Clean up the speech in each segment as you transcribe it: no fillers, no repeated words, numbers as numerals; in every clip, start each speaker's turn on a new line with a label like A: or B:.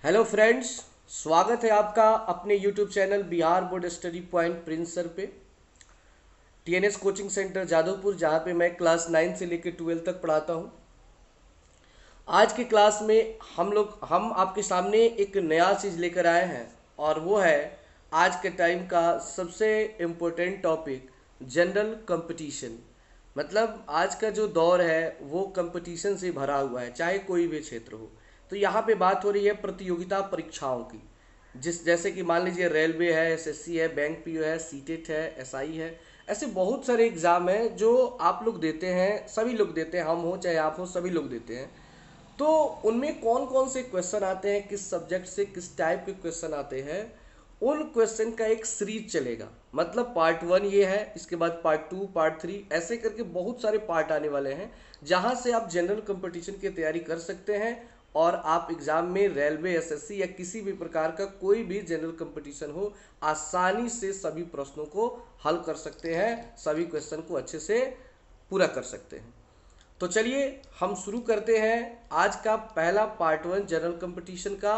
A: Hello friends, स्वागत है आपका अपने YouTube channel Bihar board study point Prince sir पे। टीएनएस कोचिंग सेंटर जादवपुर, जहाँ पे मैं क्लास 9 से लेकर 12 तक पढ़ाता हूँ। आज की क्लास में हम आपके सामने एक नया चीज़ लेकर आए हैं, और वो है आज के टाइम का सबसे इम्पोर्टेंट टॉपिक, जनरल कंपटीशन। मतलब आज का जो दौर है वो कंपटीशन से भरा हुआ है, चाहे कोई भी क्षेत्र हो। तो यहाँ पे बात हो रही है प्रतियोगिता परीक्षाओं की, जैसे कि मान लीजिए रेलवे है, एसएससी है, बैंक पीओ है, सीटेट है, एसआई है। ऐसे बहुत सारे एग्जाम हैं जो आप लोग देते हैं, सभी लोग देते हैं, हम हो चाहे आप हो, सभी लोग देते हैं। तो उनमें कौन कौन से क्वेश्चन आते हैं, किस सब्जेक्ट से किस टाइप के क्वेश्चन आते हैं, उन क्वेश्चन का एक सीरीज चलेगा। मतलब पार्ट 1 ये है, इसके बाद पार्ट 2, पार्ट 3, ऐसे करके बहुत सारे पार्ट आने वाले हैं, जहां से आप जनरल कंपटीशन की तैयारी कर सकते हैं। और आप एग्जाम में रेलवे, एसएससी या किसी भी प्रकार का कोई भी जनरल कंपटीशन हो, आसानी से सभी प्रश्नों को हल कर सकते हैं, सभी क्वेश्चन को अच्छे से पूरा कर सकते हैं। तो चलिए हम शुरू करते हैं आज का पहला पार्ट 1 जनरल कंपटीशन का।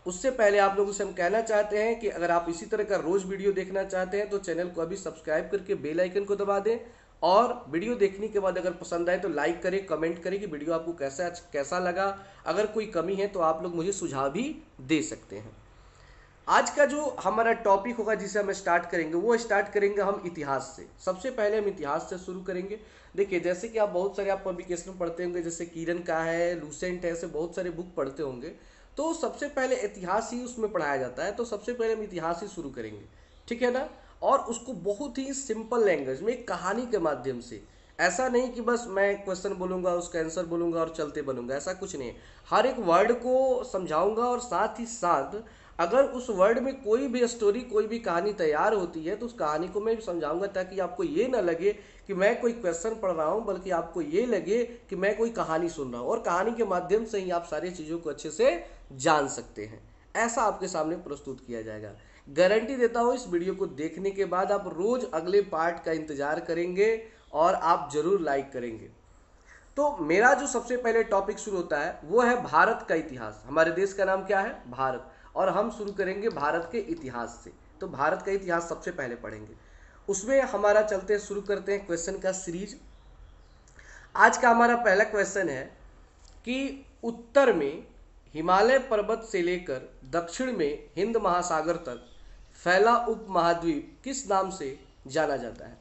A: उससे पहले आप लोगों से हम कहना चाहते हैं कि अगर आप इसी तरह का रोज वीडियो देखना चाहते हैं तो चैनल को अभी सब्सक्राइब करके बेल आइकन को दबा दें। और वीडियो देखने के बाद अगर पसंद आए तो लाइक करें, कमेंट करें कि वीडियो आपको कैसा कैसा लगा। अगर कोई कमी है तो आप लोग मुझे सुझाव भी दे सकते हैं। आज का जो हमारा टॉपिक होगा जिसे हम स्टार्ट करेंगे, वो स्टार्ट करेंगे हम इतिहास से। सबसे पहले हम इतिहास से शुरू करेंगे। देखिए, जैसे कि आप बहुत सारे आप पब्लिकेशन में पढ़ते होंगे, जैसे किरण का है, लूसेंट है, ऐसे बहुत सारे बुक पढ़ते होंगे। तो सबसे पहले इतिहास ही उसमें पढ़ाया जाता है, तो सबसे पहले हम इतिहास ही शुरू करेंगे, ठीक है ना। और उसको बहुत ही सिंपल लैंग्वेज में, एक कहानी के माध्यम से। ऐसा नहीं कि बस मैं क्वेश्चन बोलूंगा, उसका आंसर बोलूंगा और चलते बनूंगा, ऐसा कुछ नहीं है। हर एक वर्ड को समझाऊंगा, और साथ ही साथ अगर उस वर्ड में कोई भी स्टोरी, कोई भी कहानी तैयार होती है तो उस कहानी को मैं भी समझाऊंगा, ताकि आपको ये ना लगे कि मैं कोई क्वेश्चन पढ़ रहा हूं, बल्कि आपको ये लगे कि मैं कोई कहानी सुन रहा हूं, और कहानी के माध्यम से ही आप सारी चीज़ों को अच्छे से जान सकते हैं। ऐसा आपके सामने प्रस्तुत किया जाएगा। गारंटी देता हूं, इस वीडियो को देखने के बाद आप रोज अगले पार्ट का इंतजार करेंगे और आप जरूर लाइक करेंगे। तो मेरा जो सबसे पहले टॉपिक शुरू होता है वो है भारत का इतिहास। हमारे देश का नाम क्या है? भारत। और हम शुरू करेंगे भारत के इतिहास से। तो भारत का इतिहास सबसे पहले पढ़ेंगे। उसमें हमारा चलते शुरू करते हैं क्वेश्चन का सीरीज। आज का हमारा पहला क्वेश्चन है कि उत्तर में हिमालय पर्वत से लेकर दक्षिण में हिंद महासागर तक फैला उपमहाद्वीप किस नाम से जाना जाता है?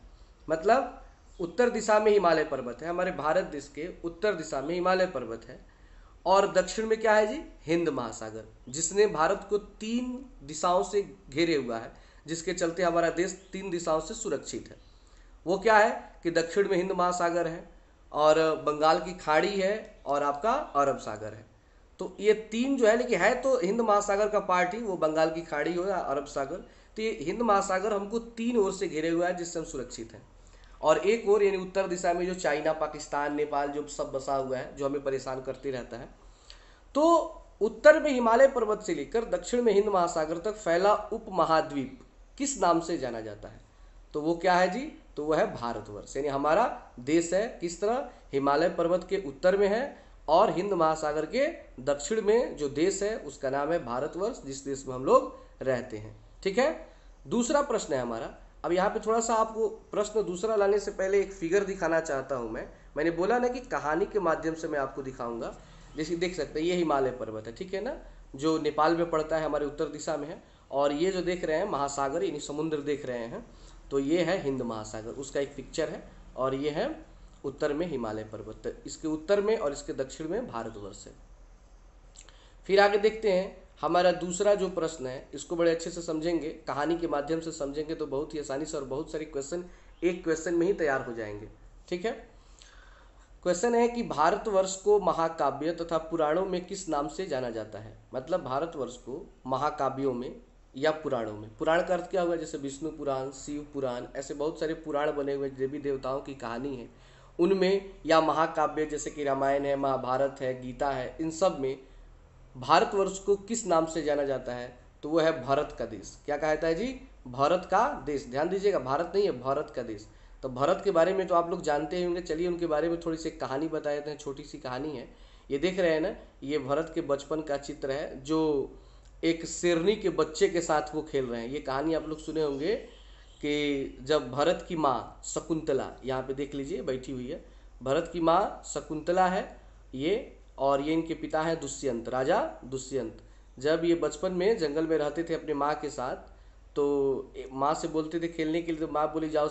A: मतलब उत्तर दिशा में हिमालय पर्वत है, हमारे भारत देश के उत्तर दिशा में हिमालय पर्वत है, और दक्षिण में क्या है जी? हिंद महासागर, जिसने भारत को 3 दिशाओं से घेरे हुआ है, जिसके चलते हमारा देश 3 दिशाओं से सुरक्षित है। वो क्या है कि दक्षिण में हिंद महासागर है, और बंगाल की खाड़ी है, और आपका अरब सागर है। तो ये 3 जो है, लेकिन है तो हिंद महासागर का पार्ट ही, वो बंगाल की खाड़ी हो या अरब सागर। तो ये हिंद महासागर हमको 3 ओर से घेरे हुआ है, जिससे हम सुरक्षित हैं। और एक और यानी उत्तर दिशा में जो चाइना, पाकिस्तान, नेपाल जो सब बसा हुआ है, जो हमें परेशान करते रहता है। तो उत्तर में हिमालय पर्वत से लेकर दक्षिण में हिंद महासागर तक फैला उपमहाद्वीप किस नाम से जाना जाता है? तो वो क्या है जी? तो वो है भारतवर्ष। यानी हमारा देश है किस तरह? हिमालय पर्वत के उत्तर में है, और हिंद महासागर के दक्षिण में जो देश है उसका नाम है भारतवर्ष, जिस देश में हम लोग रहते हैं। ठीक है। दूसरा प्रश्न है हमारा। अब यहाँ पे थोड़ा सा आपको प्रश्न दूसरा लाने से पहले एक फिगर दिखाना चाहता हूँ मैं। मैंने बोला ना कि कहानी के माध्यम से मैं आपको दिखाऊंगा। जैसे देख सकते हैं, ये हिमालय पर्वत है, ठीक है ना, जो नेपाल में पड़ता है, हमारे उत्तर दिशा में है। और ये जो देख रहे हैं महासागर, यानी समुद्र देख रहे हैं, तो ये है हिंद महासागर, उसका एक पिक्चर है। और ये है उत्तर में हिमालय पर्वत, इसके उत्तर में और इसके दक्षिण में भारतवर्ष है। फिर आगे देखते हैं हमारा दूसरा जो प्रश्न है, इसको बड़े अच्छे से समझेंगे, कहानी के माध्यम से समझेंगे तो बहुत ही आसानी से और बहुत सारे क्वेश्चन एक क्वेश्चन में ही तैयार हो जाएंगे। ठीक है। क्वेश्चन है कि भारतवर्ष को महाकाव्य तथा पुराणों में किस नाम से जाना जाता है? मतलब भारतवर्ष को महाकाव्यों में या पुराणों में, पुराण का अर्थ क्या हुआ? जैसे विष्णु पुराण, शिव पुराण, ऐसे बहुत सारे पुराण बने हुए देवी देवताओं की कहानी है, उनमें, या महाकाव्य जैसे कि रामायण है, महाभारत है, गीता है, इन सब में भारतवर्ष को किस नाम से जाना जाता है? तो वो है भारत का देश। क्या कहता है जी? भारत का देश। ध्यान दीजिएगा, भारत नहीं है, भारत का देश। तो भारत के बारे में तो आप लोग जानते ही होंगे। चलिए उनके बारे में थोड़ी सी कहानी बता देते हैं, छोटी सी कहानी है। ये देख रहे हैं ना, ये भरत के बचपन का चित्र है जो एक शेरनी के बच्चे के साथ वो खेल रहे हैं। ये कहानी आप लोग सुने होंगे कि जब भरत की माँ शकुंतला, यहाँ पे देख लीजिए बैठी हुई है, भरत की माँ शकुंतला है ये, और ये इनके पिता हैं दुष्यंत, राजा दुष्यंत। जब ये बचपन में जंगल में रहते थे अपने माँ के साथ, तो माँ से बोलते थे खेलने के लिए, तो माँ बोली जाओ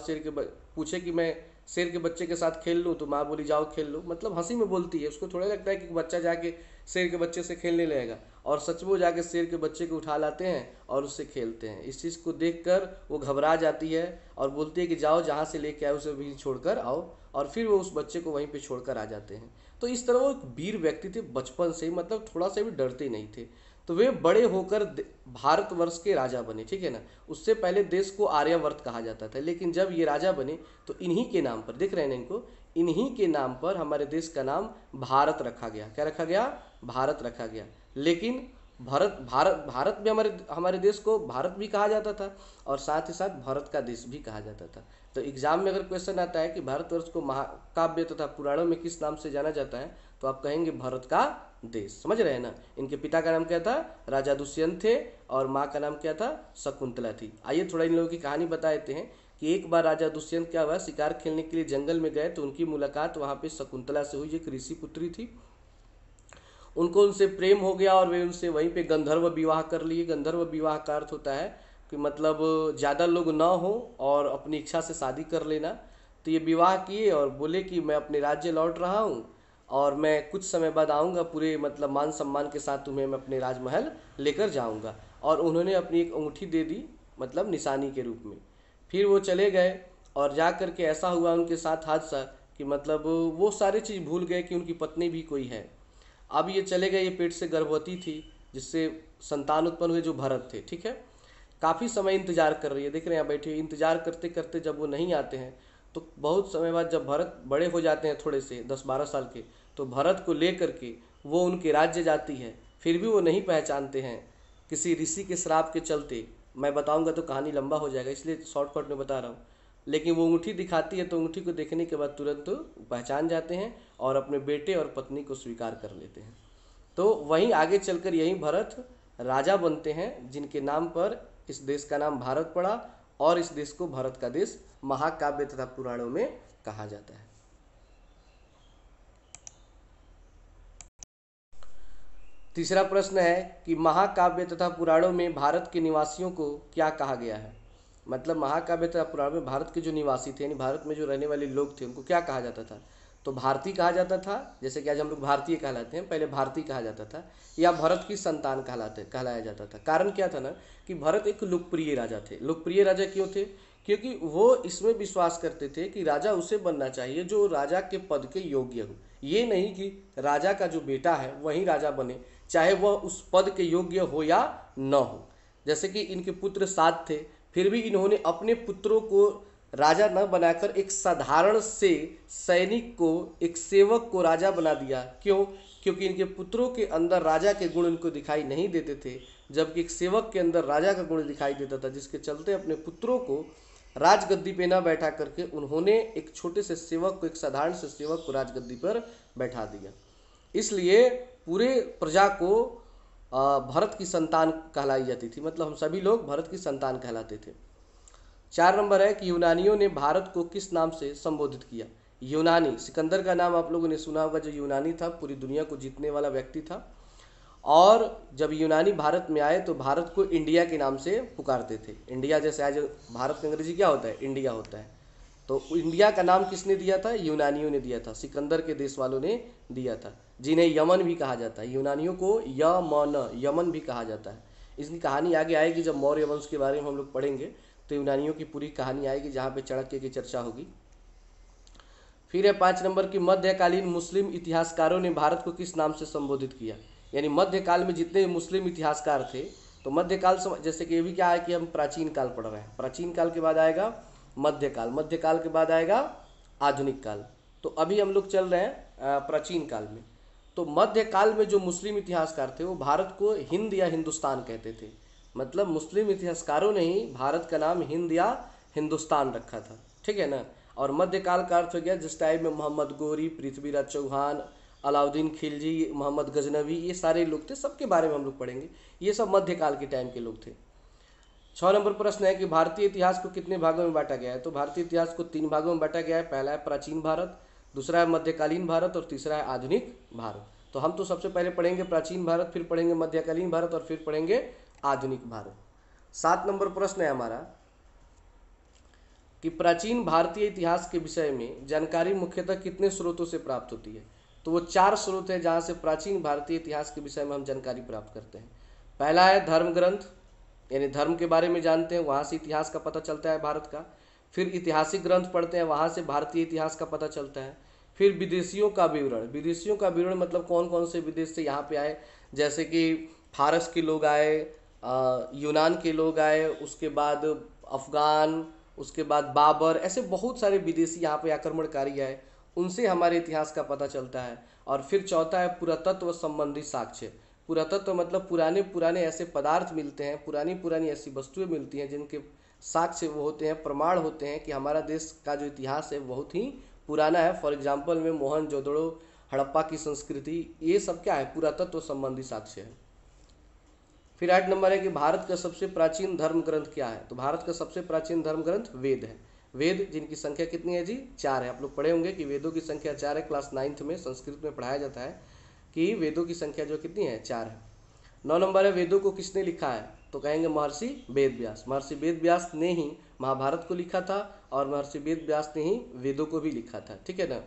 A: पूछे कि मैं शेर के बच्चे के साथ खेल लूँ, तो माँ बोली जाओ खेल लो। मतलब हंसी में बोलती है, उसको थोड़ा लगता है कि बच्चा जाके शेर के बच्चे से खेलने लगेगा, और सच में वो जाके शेर के बच्चे को उठा लाते हैं और उससे खेलते हैं। इस चीज़ को देखकर वो घबरा जाती है और बोलती है कि जाओ जहाँ से लेके आए उसे भी छोड़कर आओ, और फिर वो उस बच्चे को वहीं पे छोड़कर आ जाते हैं। तो इस तरह वो एक वीर व्यक्ति थे बचपन से ही, मतलब थोड़ा सा भी डरते नहीं थे। तो वे बड़े होकर भारतवर्ष के राजा बने, ठीक है ना। उससे पहले देश को आर्यावर्त कहा जाता था, लेकिन जब ये राजा बने तो इन्हीं के नाम पर, देख रहे हैं इनको, इन्हीं के नाम पर हमारे देश का नाम भारत रखा गया। क्या रखा गया? भारत रखा गया। लेकिन भारत भारत भारत में हमारे देश को भारत भी कहा जाता था, और साथ ही साथ भारत का देश भी कहा जाता था। तो एग्जाम में अगर क्वेश्चन आता है कि भारतवर्ष को महाकाव्य तथा पुराणों में किस नाम से जाना जाता है, तो आप कहेंगे भारत का देश। समझ रहे हैं ना। इनके पिता का नाम क्या था? राजा दुष्यंत थे, और माँ का नाम क्या था? शकुंतला थी। आइए थोड़ा इन लोगों की कहानी बता देते हैं कि एक बार राजा दुष्यंत क्या हुआ, शिकार खेलने के लिए जंगल में गए, तो उनकी मुलाकात वहाँ पे शकुंतला से हुई, एक ऋषि पुत्री थी। उनको उनसे प्रेम हो गया और वे उनसे वहीं पे गंधर्व विवाह कर लिए। गंधर्व विवाह का अर्थ होता है कि मतलब ज़्यादा लोग ना हो और अपनी इच्छा से शादी कर लेना। तो ये विवाह किए और बोले कि मैं अपने राज्य लौट रहा हूँ और मैं कुछ समय बाद आऊँगा, पूरे मतलब मान सम्मान के साथ तुम्हें मैं अपने राजमहल लेकर जाऊँगा। और उन्होंने अपनी एक अंगूठी दे दी, मतलब निशानी के रूप में। फिर वो चले गए, और जा कर के ऐसा हुआ उनके साथ हादसा कि मतलब वो सारी चीज़ भूल गए कि उनकी पत्नी भी कोई है। अब ये चले गए, ये पेट से गर्भवती थी, जिससे संतान उत्पन्न हुए जो भरत थे, ठीक है। काफ़ी समय इंतजार कर रही है, देख रहे हैं बैठे इंतजार करते करते जब वो नहीं आते हैं, तो बहुत समय बाद जब भरत बड़े हो जाते हैं थोड़े से 10-12 साल के, तो भरत को ले करके वो उनके राज्य जाती है। फिर भी वो नहीं पहचानते हैं, किसी ऋषि के श्राप के चलते। मैं बताऊंगा तो कहानी लंबा हो जाएगा, इसलिए शॉर्टकट में बता रहा हूँ। लेकिन वो अंगूठी दिखाती है, तो अंगूठी को देखने के बाद तुरंत पहचान जाते हैं और अपने बेटे और पत्नी को स्वीकार कर लेते हैं। तो वहीं आगे चलकर यही भरत राजा बनते हैं, जिनके नाम पर इस देश का नाम भारत पड़ा, और इस देश को भारत का देश महाकाव्य तथा पुराणों में कहा जाता है। तीसरा प्रश्न है कि महाकाव्य तथा पुराणों में भारत के निवासियों को क्या कहा गया है। मतलब महाकाव्य तथा पुराण में भारत के जो निवासी थे, यानी भारत में जो रहने वाले लोग थे, उनको क्या कहा जाता था? तो भारतीय कहा जाता था, जैसे कि आज हम लोग भारतीय कहलाते हैं, पहले भारतीय कहा जाता था, या भरत की संतान कहलाया जाता था। कारण क्या था ना, कि भरत एक लोकप्रिय राजा थे। लोकप्रिय राजा क्यों थे? क्योंकि वो इसमें विश्वास करते थे कि राजा उसे बनना चाहिए जो राजा के पद के योग्य हो। ये नहीं कि राजा का जो बेटा है वही राजा बने, चाहे वह उस पद के योग्य हो या न हो। जैसे कि इनके पुत्र 7 थे, फिर भी इन्होंने अपने पुत्रों को राजा न बनाकर एक साधारण से सैनिक को, एक सेवक को राजा बना दिया। क्यों? क्योंकि इनके पुत्रों के अंदर राजा के गुण इनको दिखाई नहीं देते थे, जबकि एक सेवक के अंदर राजा का गुण दिखाई देता था, जिसके चलते अपने पुत्रों को राजगद्दी पे न बैठा करके उन्होंने एक छोटे से सेवक को, एक साधारण से सेवक को राजगद्दी पर बैठा दिया। इसलिए पूरे प्रजा को भरत की संतान कहलाई जाती थी, मतलब हम सभी लोग भरत की संतान कहलाते थे। 4 नंबर है कि यूनानियों ने भारत को किस नाम से संबोधित किया। यूनानी, सिकंदर का नाम आप लोगों ने सुना होगा, जो यूनानी था, पूरी दुनिया को जीतने वाला व्यक्ति था। और जब यूनानी भारत में आए तो भारत को इंडिया के नाम से पुकारते थे। इंडिया, जैसे आज भारत का अंग्रेजी क्या होता है? इंडिया होता है। तो इंडिया का नाम किसने दिया था? यूनानियों ने दिया था, सिकंदर के देश वालों ने दिया था, जिन्हें यमन भी कहा जाता है। यूनानियों को यमन भी कहा जाता है। इसकी कहानी आगे आएगी, जब मौर्य वंश के बारे में हम लोग पढ़ेंगे तो यूनानियों की पूरी कहानी आएगी, जहाँ पे चाणक्य की चर्चा होगी। फिर है 5 नंबर की मध्यकालीन मुस्लिम इतिहासकारों ने भारत को किस नाम से संबोधित किया। यानी मध्यकाल में जितने मुस्लिम इतिहासकार थे, तो मध्यकाल जैसे कि ये भी क्या है कि हम प्राचीन काल पढ़ रहे हैं, प्राचीन काल के बाद आएगा मध्यकाल, मध्यकाल के बाद आएगा आधुनिक काल। तो अभी हम लोग चल रहे हैं प्राचीन काल में। तो मध्यकाल में जो मुस्लिम इतिहासकार थे वो भारत को हिंद या हिंदुस्तान कहते थे। मतलब मुस्लिम इतिहासकारों ने ही भारत का नाम हिंद या हिंदुस्तान रखा था, ठीक है ना। और मध्यकाल का अर्थ हो गया जिस टाइम में मोहम्मद गोरी, पृथ्वीराज चौहान, अलाउद्दीन खिलजी, मोहम्मद गजनवी, ये सारे लोग थे, सबके बारे में हम लोग पढ़ेंगे। ये सब मध्यकाल के टाइम के लोग थे। 6 नंबर प्रश्न है कि भारतीय इतिहास को कितने भागों में बांटा गया है। तो भारतीय इतिहास को 3 भागों में बांटा गया है। पहला है प्राचीन भारत, दूसरा है मध्यकालीन भारत और तीसरा है आधुनिक भारत। तो हम तो सबसे पहले पढ़ेंगे प्राचीन भारत, फिर पढ़ेंगे मध्यकालीन भारत और फिर पढ़ेंगे आधुनिक भारत। 7 नंबर प्रश्न है हमारा कि प्राचीन भारतीय इतिहास के विषय में जानकारी मुख्यतः कितने स्रोतों से प्राप्त होती है। तो वो 4 स्रोत है जहाँ से प्राचीन भारतीय इतिहास के विषय में हम जानकारी प्राप्त करते हैं। पहला है धर्म ग्रंथ, यानी धर्म के बारे में जानते हैं, वहाँ से इतिहास का पता चलता है भारत का। फिर ऐतिहासिक ग्रंथ पढ़ते हैं, वहाँ से भारतीय इतिहास का पता चलता है। फिर विदेशियों का विवरण, विदेशियों का विवरण मतलब कौन कौन से विदेश से यहाँ पे आए, जैसे कि फारस के लोग आए, यूनान के लोग आए, उसके बाद अफगान, उसके बाद बाबर, ऐसे बहुत सारे विदेशी यहाँ पे आक्रमणकारी आए, उनसे हमारे इतिहास का पता चलता है। और फिर चौथा है पुरातत्व संबंधी साक्ष्य। पुरातत्व मतलब पुराने पुराने ऐसे पदार्थ मिलते हैं, पुरानी पुरानी ऐसी वस्तुएं मिलती हैं जिनके साक्ष्य वो होते हैं, प्रमाण होते हैं कि हमारा देश का जो इतिहास है बहुत ही पुराना है। फॉर एग्जाम्पल में मोहनजोदड़ो, हड़प्पा की संस्कृति, ये सब क्या है, पुरातत्व संबंधी साक्ष्य है। फिर 8 नंबर है कि भारत का सबसे प्राचीन धर्म ग्रंथ क्या है। तो भारत का सबसे प्राचीन धर्म ग्रंथ वेद है। वेद जिनकी संख्या कितनी है जी, 4 है। आप लोग पढ़े होंगे कि वेदों की संख्या 4 है, क्लास 9th में संस्कृत में पढ़ाया जाता है कि वेदों की संख्या जो कितनी है, 4 है। 9 नंबर है वेदों को किसने लिखा है। तो कहेंगे महर्षि वेद व्यास। महर्षि वेद व्यास ने ही महाभारत को लिखा था और महर्षि वेद व्यास ने ही वेदों को भी लिखा था, ठीक है ना।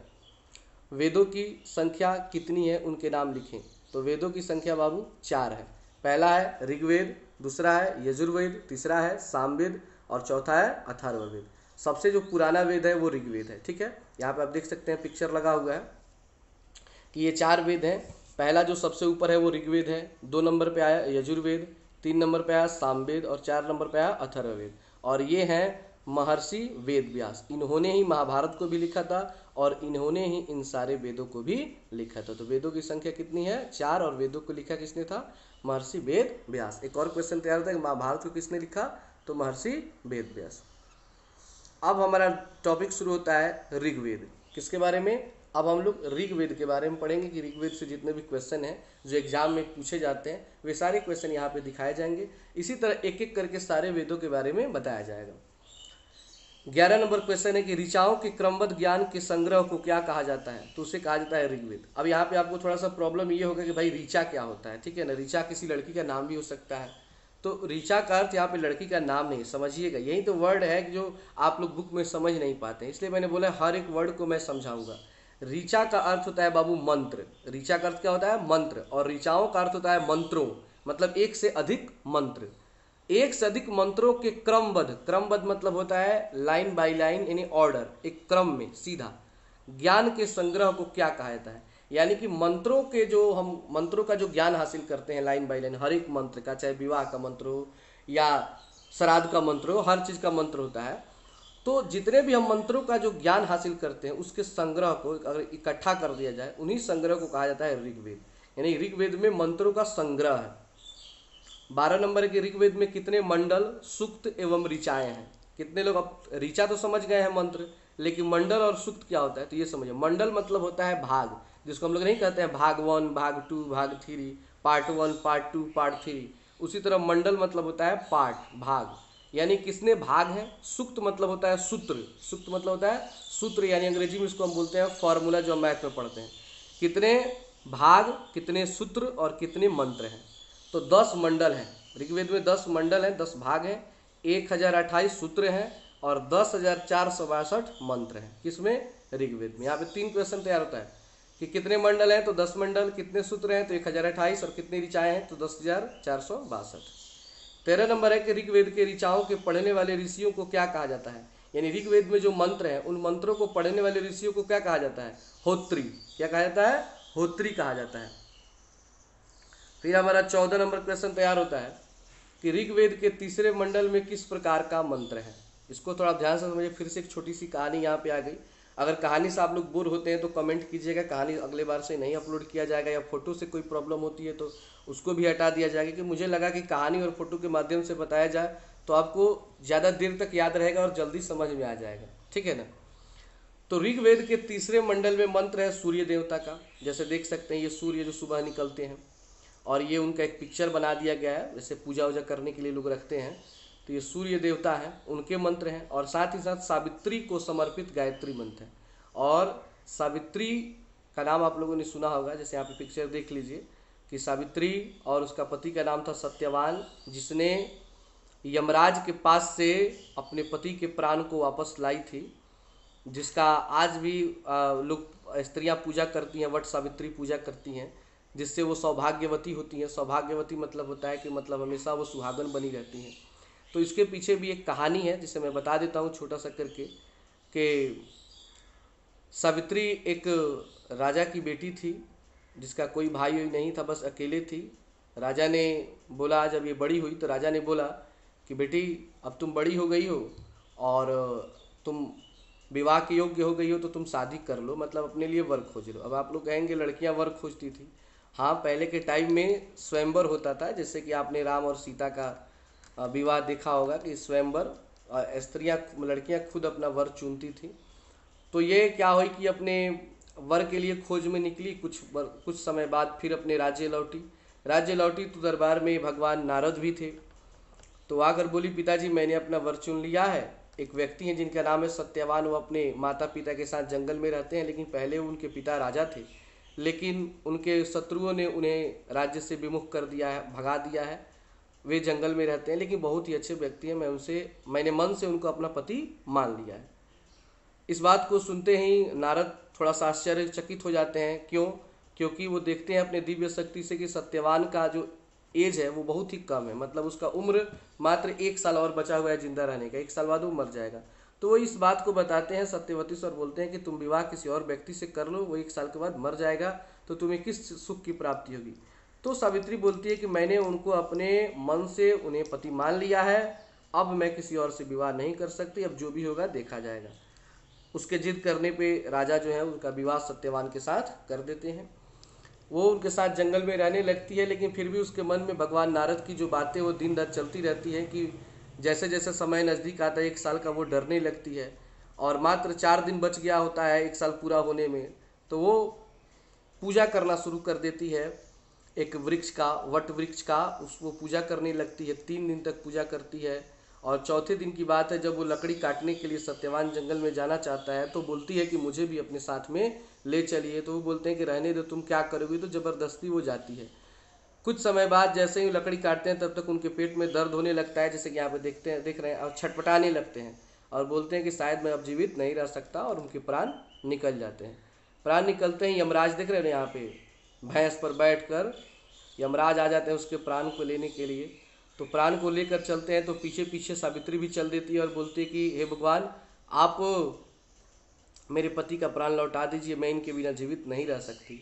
A: वेदों की संख्या कितनी है, उनके नाम लिखें। तो वेदों की संख्या बाबू 4 है। पहला है ऋग्वेद, दूसरा है यजुर्वेद, तीसरा है सामवेद और चौथा है अथर्ववेद। सबसे जो पुराना वेद है वो ऋग्वेद है, ठीक है। यहाँ पे आप देख सकते हैं पिक्चर लगा हुआ है कि ये 4 वेद हैं। पहला जो सबसे ऊपर है वो ऋग्वेद है, 2 नंबर पे आया यजुर्वेद, 3 नंबर पे आया सामवेद और 4 नंबर पे आया अथर्ववेद। और ये हैं महर्षि वेद व्यास, इन्होंने ही महाभारत को भी लिखा था और इन्होंने ही इन सारे वेदों को भी लिखा था। तो वेदों की संख्या कितनी है, 4, और वेदों को लिखा किसने था, महर्षि वेद व्यास। एक और क्वेश्चन तैयार होता है कि महाभारत को किसने लिखा, तो महर्षि वेद व्यास। अब हमारा टॉपिक शुरू होता है ऋग्वेद। किसके बारे में, अब हम लोग ऋग्वेद के बारे में पढ़ेंगे कि ऋग्वेद से जितने भी क्वेश्चन हैं जो एग्जाम में पूछे जाते हैं वे सारे क्वेश्चन यहाँ पे दिखाए जाएंगे। इसी तरह एक एक करके सारे वेदों के बारे में बताया जाएगा। 11 नंबर क्वेश्चन है कि ऋचाओं के क्रमबद्ध ज्ञान के संग्रह को क्या कहा जाता है। तो उसे कहा जाता है ऋग्वेद। अब यहाँ पे आपको थोड़ा सा प्रॉब्लम ये होगा कि भाई ऋचा क्या होता है, ठीक है ना। ऋचा किसी लड़की का नाम भी हो सकता है। तो ऋचा का अर्थ यहाँ पे लड़की का नाम नहीं, समझिएगा। यही तो वर्ड है जो आप लोग बुक में समझ नहीं पाते, इसलिए मैंने बोला हर एक वर्ड को मैं समझाऊंगा। ऋचा का अर्थ होता है बाबू मंत्र। ऋचा का अर्थ क्या होता है, मंत्र। और ऋचाओं का अर्थ होता है मंत्रों, मतलब एक से अधिक मंत्र। एक से अधिक मंत्रों के क्रमबद्ध, क्रमबद्ध मतलब होता है लाइन बाय लाइन, यानी ऑर्डर, एक क्रम में सीधा। ज्ञान के संग्रह को क्या कहा जाता है, यानी कि मंत्रों के जो हम मंत्रों का जो ज्ञान हासिल करते हैं लाइन बाय लाइन, हर एक मंत्र का, चाहे विवाह का मंत्र हो या श्राद्ध का मंत्र हो, हर चीज़ का मंत्र होता है। तो जितने भी हम मंत्रों का जो ज्ञान हासिल करते हैं उसके संग्रह को अगर इकट्ठा कर दिया जाए, उन्हीं संग्रह को कहा जाता है ऋग्वेद। यानी ऋग्वेद में मंत्रों का संग्रह है। 12 नंबर के ऋग्वेद में कितने मंडल, सूक्त एवं ऋचाएं हैं। कितने लोग, अब ऋचा तो समझ गए हैं मंत्र, लेकिन मंडल और सूक्त क्या होता है तो ये समझिए। मंडल मतलब होता है भाग, जिसको हम लोग नहीं कहते हैं भाग 1, भाग 2, भाग 3, पार्ट 1, पार्ट 2, पार्ट 3। उसी तरह मंडल मतलब होता है पार्ट, भाग, यानी किसने भाग है। सूक्त मतलब होता है सूत्र, सूक्त मतलब होता है सूत्र, यानी अंग्रेजी में इसको हम बोलते हैं फॉर्मूला, जो हम मैथ में पढ़ते हैं। कितने भाग, कितने सूत्र और कितने मंत्र हैं। तो 10 मंडल हैं ऋग्वेद में, 10 मंडल हैं, 10 भाग हैं, 1028 सूत्र हैं और 10,462 मंत्र हैं। किसमें, ऋग्वेद में। यहाँ पे 3 क्वेश्चन तैयार होता है कि कितने मंडल हैं तो 10 मंडल, कितने सूत्र हैं तो 1028 और कितनी ऋचाएं हैं तो 10,462। 13 नंबर है कि ऋग्वेद के ऋचाओं के पढ़ने वाले ऋषियों को क्या कहा जाता है। यानी ऋग्वेद में जो मंत्र हैं उन मंत्रों को पढ़ने वाले ऋषियों को क्या कहा जाता है, होत्री। क्या कहा जाता है, होत्री कहा जाता है। फिर हमारा 14 नंबर क्वेश्चन तैयार होता है कि ऋग्वेद के तीसरे मंडल में किस प्रकार का मंत्र है। इसको थोड़ा ध्यान से समझिए। फिर से एक छोटी सी कहानी यहाँ पे आ गई। अगर कहानी से आप लोग बोर होते हैं तो कमेंट कीजिएगा, कहानी अगले बार से नहीं अपलोड किया जाएगा, या फोटो से कोई प्रॉब्लम होती है तो उसको भी हटा दिया जाएगा। कि मुझे लगा कि कहानी और फोटो के माध्यम से बताया जाए तो आपको ज़्यादा देर तक याद रहेगा और जल्दी समझ में आ जाएगा, ठीक है ना। तो ऋग्वेद के तीसरे मंडल में मंत्र है सूर्य देवता का। जैसे देख सकते हैं ये सूर्य जो सुबह निकलते हैं, और ये उनका एक पिक्चर बना दिया गया है, जैसे पूजा वूजा करने के लिए लोग रखते हैं। तो ये सूर्य देवता हैं, उनके मंत्र हैं। और साथ ही साथ सावित्री को समर्पित गायत्री मंत्र है। और सावित्री का नाम आप लोगों ने सुना होगा, जैसे यहाँ पे पिक्चर देख लीजिए कि सावित्री और उसका पति का नाम था सत्यवान, जिसने यमराज के पास से अपने पति के प्राण को वापस लाई थी, जिसका आज भी लोग स्त्रियां पूजा करती हैं, वट सावित्री पूजा करती हैं, जिससे वो सौभाग्यवती होती हैं। सौभाग्यवती मतलब होता है कि मतलब हमेशा वो सुहागन बनी रहती हैं। तो इसके पीछे भी एक कहानी है जिसे मैं बता देता हूँ छोटा सा करके, कि सावित्री एक राजा की बेटी थी जिसका कोई भाई नहीं था, बस अकेले थी। राजा ने बोला, जब ये बड़ी हुई तो राजा ने बोला कि बेटी अब तुम बड़ी हो गई हो और तुम विवाह के योग्य हो गई हो, तो तुम शादी कर लो, मतलब अपने लिए वर खोज लो। अब आप लोग कहेंगे लड़कियां वर खोजती थी। हाँ, पहले के टाइम में स्वयंवर होता था, जैसे कि आपने राम और सीता का विवाह देखा होगा कि स्वयंवर, स्त्रियां लड़कियां खुद अपना वर चुनती थी। तो ये क्या हुई कि अपने वर के लिए खोज में निकली। कुछ समय बाद फिर अपने राज्य लौटी तो दरबार में भगवान नारद भी थे। तो आकर बोली, पिताजी मैंने अपना वर चुन लिया है। एक व्यक्ति हैं जिनका नाम है सत्यवान, वो अपने माता पिता के साथ जंगल में रहते हैं, लेकिन पहले उनके पिता राजा थे, लेकिन उनके शत्रुओं ने उन्हें राज्य से विमुख कर दिया है, भगा दिया है। वे जंगल में रहते हैं, लेकिन बहुत ही अच्छे व्यक्ति हैं। मैंने मन से उनको अपना पति मान लिया है। इस बात को सुनते ही नारद थोड़ा सा आश्चर्यचकित हो जाते हैं। क्यों? क्योंकि वो देखते हैं अपने दिव्य शक्ति से कि सत्यवान का जो एज है वो बहुत ही कम है, मतलब उसका उम्र मात्र 1 साल और बचा हुआ है जिंदा रहने का, 1 साल बाद वो मर जाएगा। तो वो इस बात को बताते हैं सत्यवती से और बोलते हैं कि तुम विवाह किसी और व्यक्ति से कर लो, वो 1 साल के बाद मर जाएगा, तो तुम्हें किस सुख की प्राप्ति होगी। तो सावित्री बोलती है कि मैंने उनको अपने मन से उन्हें पति मान लिया है, अब मैं किसी और से विवाह नहीं कर सकती, अब जो भी होगा देखा जाएगा। उसके जिद करने पे राजा जो है उनका विवाह सत्यवान के साथ कर देते हैं। वो उनके साथ जंगल में रहने लगती है, लेकिन फिर भी उसके मन में भगवान नारद की जो बातें वो दिन रात चलती रहती हैं कि जैसे जैसे समय नज़दीक आता है 1 साल का, वो डरने लगती है। और मात्र 4 दिन बच गया होता है 1 साल पूरा होने में, तो वो पूजा करना शुरू कर देती है एक वृक्ष का, वट वृक्ष का। उसको पूजा करने लगती है, 3 दिन तक पूजा करती है। और चौथे दिन की बात है, जब वो लकड़ी काटने के लिए सत्यवान जंगल में जाना चाहता है, तो बोलती है कि मुझे भी अपने साथ में ले चलिए। तो वो बोलते हैं कि रहने दो, तुम क्या करोगी, तो ज़बरदस्ती वो जाती है। कुछ समय बाद जैसे ही लकड़ी काटते हैं तब तक उनके पेट में दर्द होने लगता है, जैसे कि यहाँ पे देख रहे हैं, और छटपटाने लगते हैं और बोलते हैं कि शायद मैं अब जीवित नहीं रह सकता, और उनके प्राण निकल जाते हैं। प्राण निकलते ही यमराज देख रहे हैं यहाँ पे, भैंस पर बैठकर यमराज आ जाते हैं उसके प्राण को लेने के लिए। तो प्राण को लेकर चलते हैं, तो पीछे पीछे सावित्री भी चल देती है और बोलती है कि हे भगवान, आप मेरे पति का प्राण लौटा दीजिए, मैं इनके बिना जीवित नहीं रह सकती।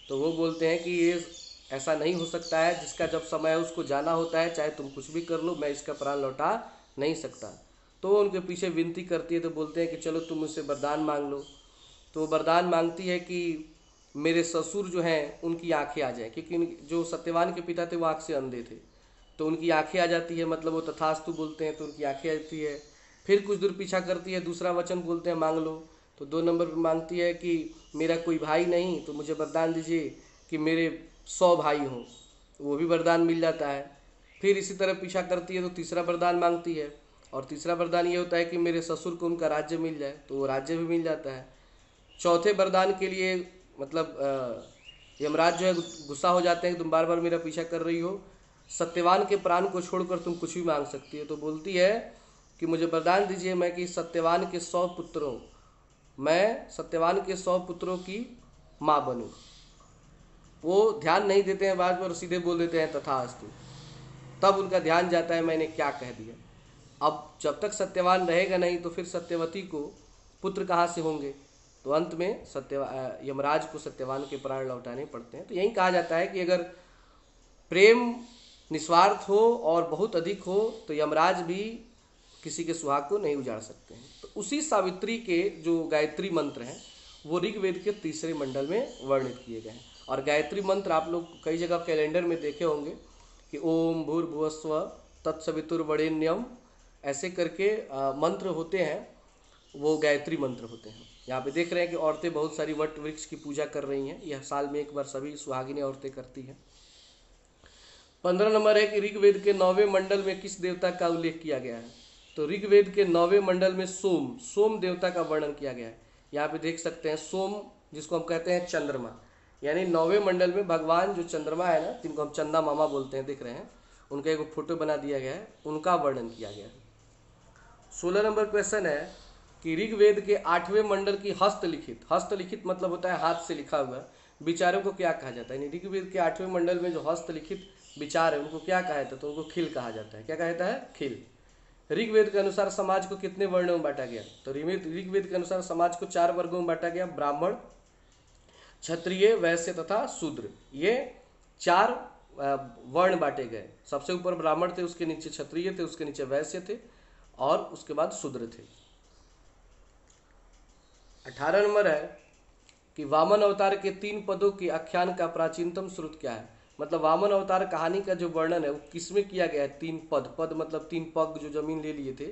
A: तो वो बोलते हैं कि ये ऐसा नहीं हो सकता है, जिसका जब समय है उसको जाना होता है, चाहे तुम कुछ भी कर लो, मैं इसका प्राण लौटा नहीं सकता। तो वो उनके पीछे विनती करती है, तो बोलते हैं कि चलो तुम मुझसे वरदान मांग लो। तो वो वरदान मांगती है कि मेरे ससुर जो हैं उनकी आंखें आ जाए, क्योंकि जो सत्यवान के पिता थे वो आँख से अंधे थे, तो उनकी आंखें आ जाती है, मतलब वो तथास्तु बोलते हैं तो उनकी आंखें आती है। फिर कुछ दूर पीछा करती है, दूसरा वचन बोलते हैं मांग लो। तो 2 नंबर पर मांगती है कि मेरा कोई भाई नहीं, तो मुझे वरदान दीजिए कि मेरे 100 भाई हों, वो भी वरदान मिल जाता है। फिर इसी तरह पीछा करती है तो तीसरा वरदान मांगती है, और तीसरा वरदान ये होता है कि मेरे ससुर को उनका राज्य मिल जाए, तो वो राज्य भी मिल जाता है। चौथे वरदान के लिए मतलब यमराज जो है गुस्सा हो जाते हैं कि तुम बार बार मेरा पीछा कर रही हो, सत्यवान के प्राण को छोड़कर तुम कुछ भी मांग सकती है। तो बोलती है कि मुझे वरदान दीजिए मैं कि सत्यवान के 100 पुत्रों की माँ बनूं। वो ध्यान नहीं देते हैं बात पर, सीधे बोल देते हैं तथास्तु। तब उनका ध्यान जाता है मैंने क्या कह दिया। अब जब तक सत्यवान रहेगा नहीं तो फिर सत्यवती को पुत्र कहाँ से होंगे। तो अंत में यमराज को सत्यवान के प्राण लौटाने पड़ते हैं। तो यही कहा जाता है कि अगर प्रेम निस्वार्थ हो और बहुत अधिक हो तो यमराज भी किसी के सुहाग को नहीं उजाड़ सकते हैं। तो उसी सावित्री के जो गायत्री मंत्र हैं वो ऋग्वेद के 3रे मंडल में वर्णित किए गए हैं। और गायत्री मंत्र आप लोग कई जगह कैलेंडर में देखे होंगे कि ओम भूर्भुवस्व तत्सवितुर्वरेण्यम, ऐसे करके मंत्र होते हैं, वो गायत्री मंत्र होते हैं। यहाँ पे देख रहे हैं कि औरतें बहुत सारी वट वृक्ष की पूजा कर रही हैं। यह साल में एक बार सभी सुहागिनी औरतें करती हैं। 15 नंबर है कि ऋग्वेद के 9वें मंडल में किस देवता का उल्लेख किया गया है। तो ऋग्वेद के 9वें मंडल में सोम देवता का वर्णन किया गया है। यहाँ पे देख सकते हैं सोम, जिसको हम कहते हैं चंद्रमा, यानी 9वें मंडल में भगवान जो चंद्रमा है ना, जिनको हम चंदा मामा बोलते हैं, दिख रहे हैं, उनका एक फोटो बना दिया गया है, उनका वर्णन किया गया है। 16 नंबर क्वेश्चन है कि ऋग्वेद के 8वें मंडल की हस्तलिखित मतलब होता है हाथ से लिखा हुआ, विचारों को क्या कहा जाता है। यानी ऋग्वेद के 8वें मंडल में जो हस्तलिखित विचार है उनको क्या कहा जाता है, तो उनको खिल कहा जाता है। क्या कहा जाता है? खिल। ऋग्वेद के अनुसार समाज को कितने वर्णों में बांटा गया? तो ऋग्वेद के अनुसार समाज को 4 वर्गों में बांटा गया, ब्राह्मण, क्षत्रिय, वैश्य तथा शूद्र। ये 4 वर्ण बांटे गए। सबसे ऊपर ब्राह्मण थे, उसके नीचे क्षत्रिय थे, उसके नीचे वैश्य थे और उसके बाद शूद्र थे। 18 नंबर है कि वामन अवतार के 3 पदों के आख्यान का प्राचीनतम स्रोत क्या है। मतलब वामन अवतार कहानी का जो वर्णन है वो किसमें किया गया है? 3 पद मतलब 3 पग जो जमीन ले लिए थे,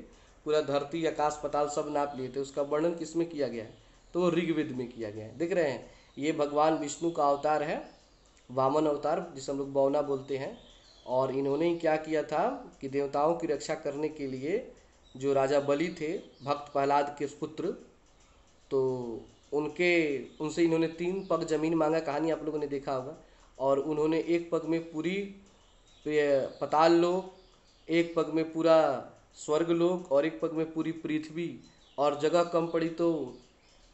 A: पूरा धरती आकाश पताल सब नाप लिए थे, उसका वर्णन किसमें किया गया है? तो वो ऋग्वेद में किया गया है। देख रहे हैं, ये भगवान विष्णु का अवतार है, वामन अवतार, जिसे हम लोग बौना बोलते हैं। और इन्होंने ही क्या किया था कि देवताओं की रक्षा करने के लिए जो राजा बलि थे, भक्त प्रहलाद के पुत्र, तो उनसे इन्होंने 3 पग जमीन मांगा, कहानी आप लोगों ने देखा होगा। और उन्होंने एक पग में पूरी पताल लोक, एक पग में पूरा स्वर्ग लोक और एक पग में पूरी पृथ्वी, और जगह कम पड़ी तो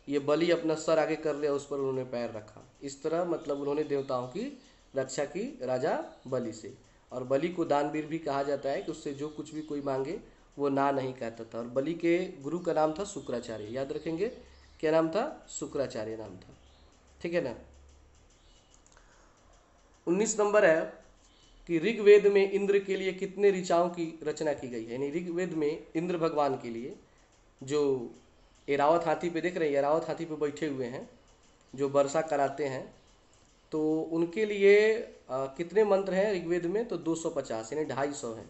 A: ये बलि अपना सर आगे कर लिया, उस पर उन्होंने पैर रखा। इस तरह मतलब उन्होंने देवताओं की रक्षा की राजा बलि से। और बलि को दानवीर भी कहा जाता है कि उससे जो कुछ भी कोई मांगे वो ना नहीं कहता था। और बलि के गुरु का नाम था शुक्राचार्य, याद रखेंगे, क्या नाम था? शुक्राचार्य नाम था। ठीक है ना। 19 नंबर है कि ऋग्वेद में इंद्र के लिए कितने ऋचाओं की रचना की गई है। यानी ऋग्वेद में इंद्र भगवान के लिए, जो एरावत हाथी पे देख रहे हैं, एरावत हाथी पे बैठे हुए हैं, जो वर्षा कराते हैं, तो उनके लिए कितने मंत्र हैं ऋग्वेद में? तो 250 यानी 250 हैं।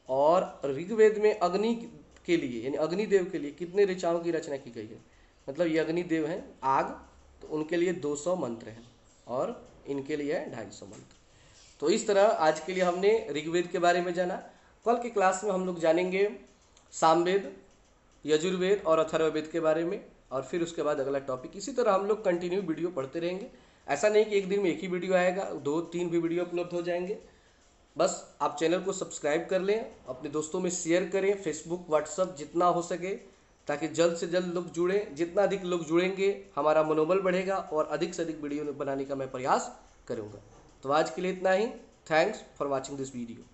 A: और ऋग्वेद में अग्नि के लिए यानी अग्निदेव के लिए कितने ऋचाओं की रचना की गई है? मतलब ये अग्निदेव हैं, आग, तो उनके लिए 200 मंत्र हैं और इनके लिए है 250 मंत्र। तो इस तरह आज के लिए हमने ऋग्वेद के बारे में जाना। कल की क्लास में हम लोग जानेंगे सामवेद, यजुर्वेद और अथर्ववेद के बारे में, और फिर उसके बाद अगला टॉपिक। इसी तरह हम लोग कंटिन्यू वीडियो पढ़ते रहेंगे। ऐसा नहीं कि एक दिन में एक ही वीडियो आएगा, 2-3 भी वीडियो अपलोड हो जाएंगे। बस आप चैनल को सब्सक्राइब कर लें, अपने दोस्तों में शेयर करें, फेसबुक, व्हाट्सअप, जितना हो सके, ताकि जल्द से जल्द लोग जुड़ें। जितना अधिक लोग जुड़ेंगे हमारा मनोबल बढ़ेगा और अधिक से अधिक वीडियो बनाने का मैं प्रयास करूँगा। तो आज के लिए इतना ही। Thanks for watching this video.